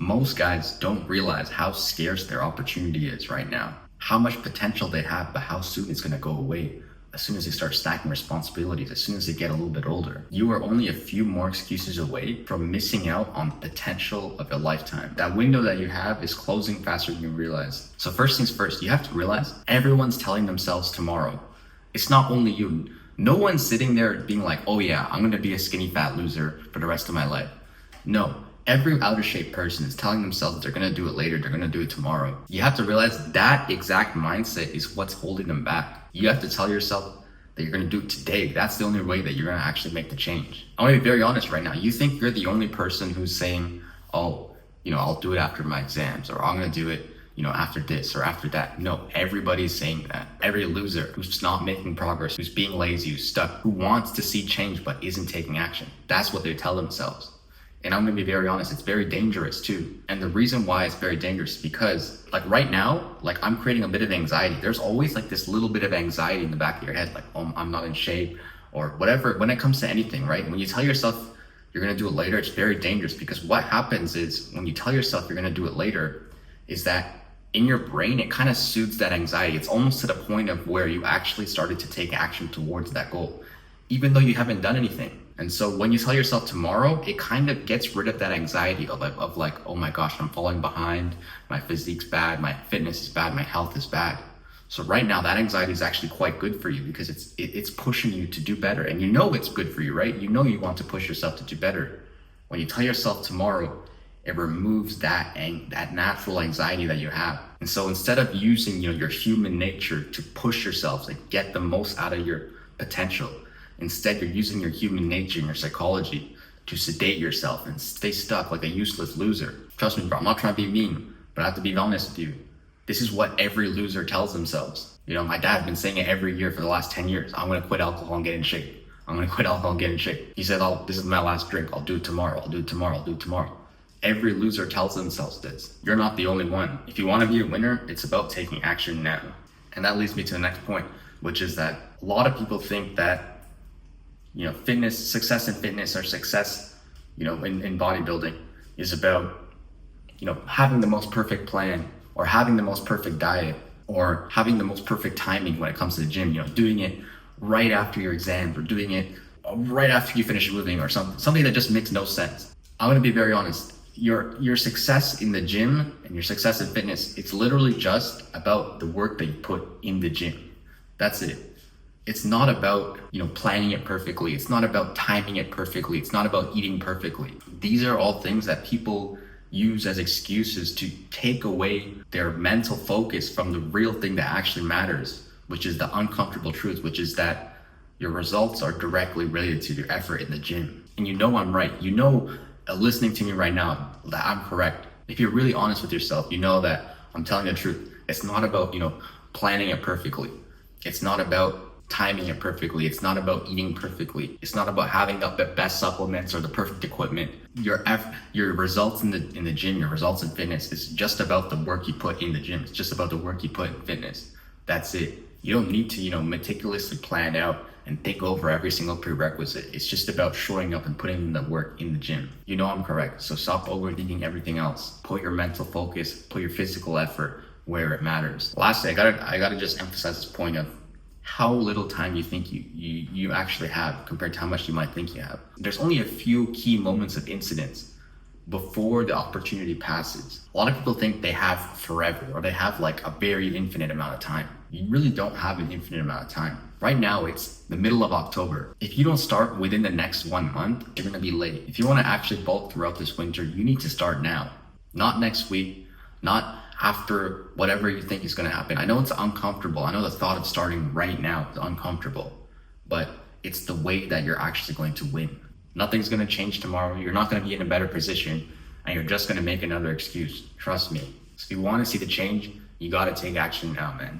Most guys don't realize how scarce their opportunity is right now, how much potential they have, but how soon it's going to go away as soon as they start stacking responsibilities, as soon as they get a little bit older. You are only a few more excuses away from missing out on the potential of a lifetime. That window that you have is closing faster than you realize. So first things first, you have to realize everyone's telling themselves tomorrow. It's not only you. No one's sitting there being like, oh yeah, I'm going to be a skinny fat loser for the rest of my life. No. Every out of shape person is telling themselves that they're going to do it later, they're going to do it tomorrow. You have to realize that exact mindset is what's holding them back. You have to tell yourself that you're going to do it today. That's the only way that you're going to actually make the change. I want to be very honest right now. You think you're the only person who's saying, oh, I'll do it after my exams, or I'm going to do it, after this or after that. No, everybody's saying that. Every loser who's not making progress, who's being lazy, who's stuck, who wants to see change but isn't taking action. That's what they tell themselves. And I'm going to be very honest, it's very dangerous too. And the reason why it's very dangerous is because right now, I'm creating a bit of anxiety. There's always this little bit of anxiety in the back of your head, oh, I'm not in shape or whatever. When it comes to anything, right? When you tell yourself you're going to do it later, it's very dangerous, because what happens is when you tell yourself you're going to do it later, is that in your brain, it kind of soothes that anxiety. It's almost to the point of where you actually started to take action towards that goal, even though you haven't done anything. And so when you tell yourself tomorrow, it kind of gets rid of that anxiety of oh my gosh, I'm falling behind, my physique's bad, my fitness is bad, my health is bad. So right now that anxiety is actually quite good for you, because it's pushing you to do better. And it's good for you, right? You want to push yourself to do better. When you tell yourself tomorrow, it removes that natural anxiety that you have. And so instead of using your human nature to push yourself, get the most out of your potential, instead, you're using your human nature and your psychology to sedate yourself and stay stuck like a useless loser. Trust me, bro, I'm not trying to be mean, but I have to be honest with you. This is what every loser tells themselves. My dad's been saying it every year for the last 10 years. I'm going to quit alcohol and get in shape. I'm going to quit alcohol and get in shape. He said, oh, this is my last drink. I'll do it tomorrow. I'll do it tomorrow. I'll do it tomorrow. Every loser tells themselves this. You're not the only one. If you want to be a winner, it's about taking action now. And that leads me to the next point, which is that a lot of people think that success in fitness, or success, in bodybuilding is about, having the most perfect plan, or having the most perfect diet, or having the most perfect timing when it comes to the gym, doing it right after your exams, or doing it right after you finish moving, or something that just makes no sense. I'm going to be very honest. Your success in the gym and your success in fitness, it's literally just about the work that you put in the gym. That's it. It's not about, planning it perfectly. It's not about timing it perfectly. It's not about eating perfectly. These are all things that people use as excuses to take away their mental focus from the real thing that actually matters, which is the uncomfortable truth, which is that your results are directly related to your effort in the gym. And I'm right. Listening to me right now, that I'm correct. If you're really honest with yourself, that I'm telling the truth. It's not about, planning it perfectly. It's not about timing it perfectly. It's not about eating perfectly. It's not about having the best supplements or the perfect equipment. Your results in the gym, your results in fitness is just about the work you put in the gym. It's just about the work you put in fitness. That's it. You don't need to, meticulously plan out and think over every single prerequisite. It's just about showing up and putting in the work in the gym. I'm correct. So stop overthinking everything else. Put your mental focus, put your physical effort where it matters. Lastly, I gotta just emphasize this point of how little time you think you actually have compared to how much you might think you have. There's only a few key moments of incidents before the opportunity passes. A lot of people think they have forever, or they have a very infinite amount of time. You really don't have an infinite amount of time. Right now, it's the middle of October. If you don't start within the next 1 month, you're gonna be late. If you wanna actually bulk throughout this winter, you need to start now. Not next week, not after whatever you think is gonna happen. I know it's uncomfortable. I know the thought of starting right now is uncomfortable, but it's the way that you're actually going to win. Nothing's gonna change tomorrow. You're not gonna be in a better position, and you're just gonna make another excuse. Trust me. So if you wanna see the change, you gotta take action now, man.